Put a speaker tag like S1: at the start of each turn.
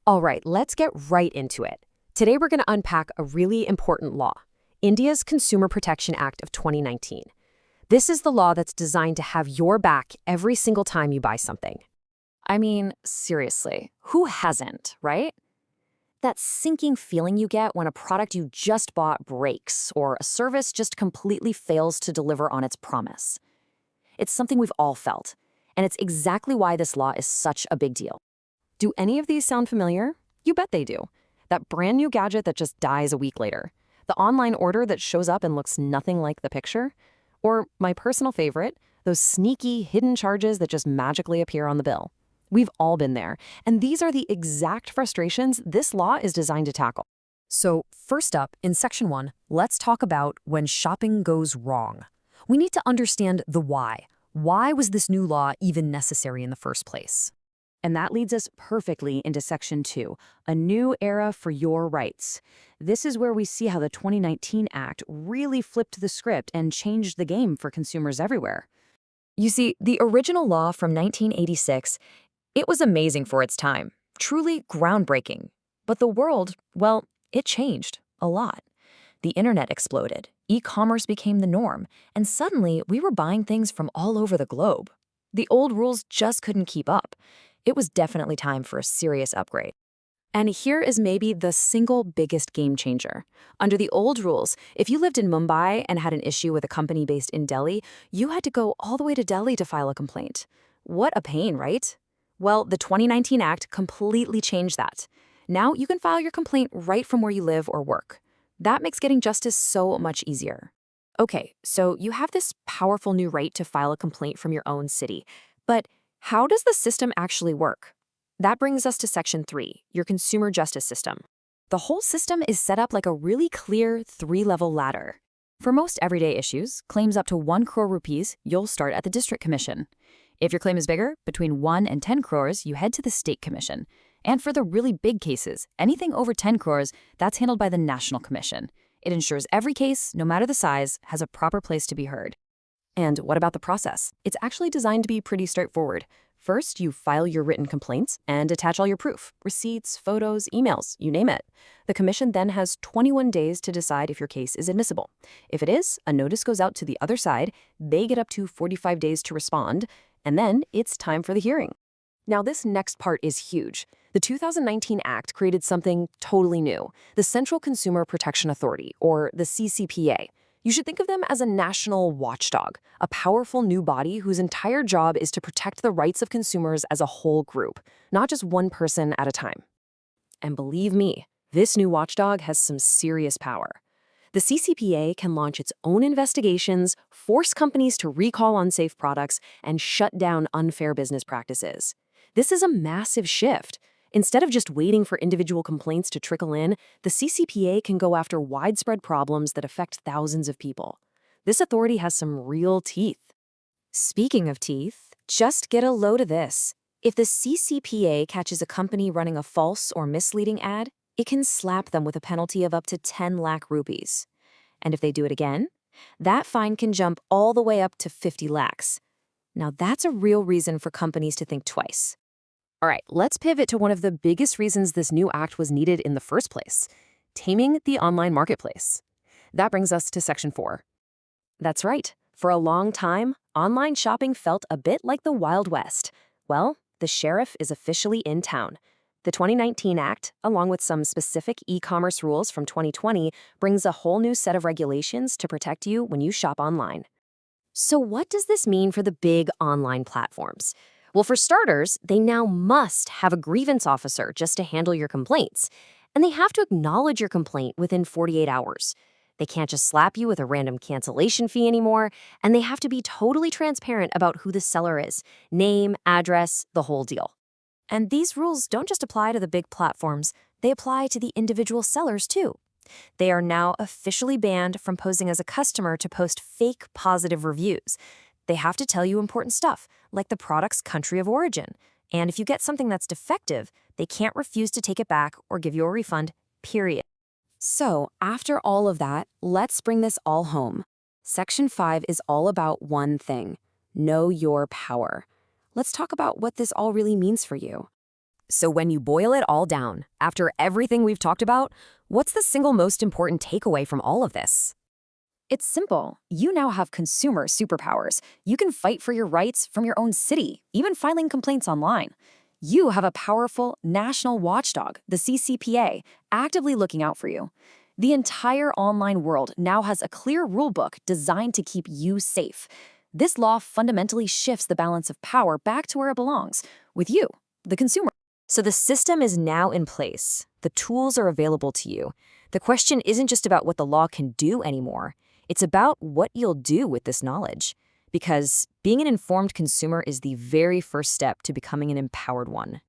S1: All right, let's get right into it. Today we're going to unpack a really important law, India's Consumer Protection Act of 2019. This is the law that's designed to have your back every single time you buy something.
S2: I mean, seriously, who hasn't, right? That sinking feeling you get when a product you just bought breaks or a service just completely fails to deliver on its promise. It's something we've all felt, and it's exactly why this law is such a big deal.
S1: Do any of these sound familiar? You bet they do. That brand new gadget that just dies a week later. The online order that shows up and looks nothing like the picture. Or my personal favorite, those sneaky hidden charges that just magically appear on the bill. We've all been there, and these are the exact frustrations this law is designed to tackle. So, first up, in Section 1, let's talk about when shopping goes wrong. We need to understand the why. Why was this new law even necessary in the first place?
S2: And that leads us perfectly into Section 2, a new era for your rights. This is where we see how the 2019 Act really flipped the script and changed the game for consumers everywhere.
S1: You see, the original law from 1986, it was amazing for its time, truly groundbreaking. But the world, well, it changed a lot. The internet exploded, e-commerce became the norm, and suddenly we were buying things from all over the globe. The old rules just couldn't keep up. It was definitely time for a serious upgrade. And here is maybe the single biggest game changer. Under the old rules, if you lived in Mumbai and had an issue with a company based in Delhi, you had to go all the way to Delhi to file a complaint. What a pain, right? Well, the 2019 Act completely changed that. Now you can file your complaint right from where you live or work. That makes getting justice so much easier. Okay, so you have this powerful new right to file a complaint from your own city. But how does the system actually work? That brings us to Section 3, your consumer justice system. The whole system is set up like a really clear three-level ladder. For most everyday issues, claims up to 1 crore rupees, you'll start at the district commission. If your claim is bigger, between 1 and 10 crores, you head to the state commission. And for the really big cases, anything over 10 crores, that's handled by the national commission. It ensures every case, no matter the size, has a proper place to be heard. And what about the process? It's actually designed to be pretty straightforward. First, you file your written complaints and attach all your proof, receipts, photos, emails, you name it. The commission then has 21 days to decide if your case is admissible. If it is, a notice goes out to the other side, they get up to 45 days to respond, and then it's time for the hearing. Now, this next part is huge. The 2019 Act created something totally new, the Central Consumer Protection Authority, or the CCPA. You should think of them as a national watchdog, a powerful new body whose entire job is to protect the rights of consumers as a whole group, not just one person at a time. And believe me, this new watchdog has some serious power. The CCPA can launch its own investigations, force companies to recall unsafe products, and shut down unfair business practices. This is a massive shift. Instead of just waiting for individual complaints to trickle in, the CCPA can go after widespread problems that affect thousands of people. This authority has some real teeth. Speaking of teeth, just get a load of this. If the CCPA catches a company running a false or misleading ad, it can slap them with a penalty of up to 10 lakh rupees. And if they do it again, that fine can jump all the way up to 50 lakhs. Now that's a real reason for companies to think twice. All right, let's pivot to one of the biggest reasons this new act was needed in the first place, taming the online marketplace. That brings us to Section 4. That's right. For a long time, online shopping felt a bit like the Wild West. Well, the sheriff is officially in town. The 2019 Act, along with some specific e-commerce rules from 2020, brings a whole new set of regulations to protect you when you shop online. So what does this mean for the big online platforms? Well, for starters, they now must have a grievance officer just to handle your complaints. And they have to acknowledge your complaint within 48 hours. They can't just slap you with a random cancellation fee anymore, and they have to be totally transparent about who the seller is, name, address, the whole deal. And these rules don't just apply to the big platforms, they apply to the individual sellers too. They are now officially banned from posing as a customer to post fake positive reviews. They have to tell you important stuff, like the product's country of origin. And if you get something that's defective, they can't refuse to take it back or give you a refund, period. So, after all of that, let's bring this all home. Section 5 is all about one thing: know your power. Let's talk about what this all really means for you.
S2: So when you boil it all down, after everything we've talked about, what's the single most important takeaway from all of this?
S1: It's simple. You now have consumer superpowers. You can fight for your rights from your own city, even filing complaints online. You have a powerful national watchdog, the CCPA, actively looking out for you. The entire online world now has a clear rulebook designed to keep you safe. This law fundamentally shifts the balance of power back to where it belongs, with you, the consumer.
S2: So the system is now in place. The tools are available to you. The question isn't just about what the law can do anymore. It's about what you'll do with this knowledge. Because being an informed consumer is the very first step to becoming an empowered one.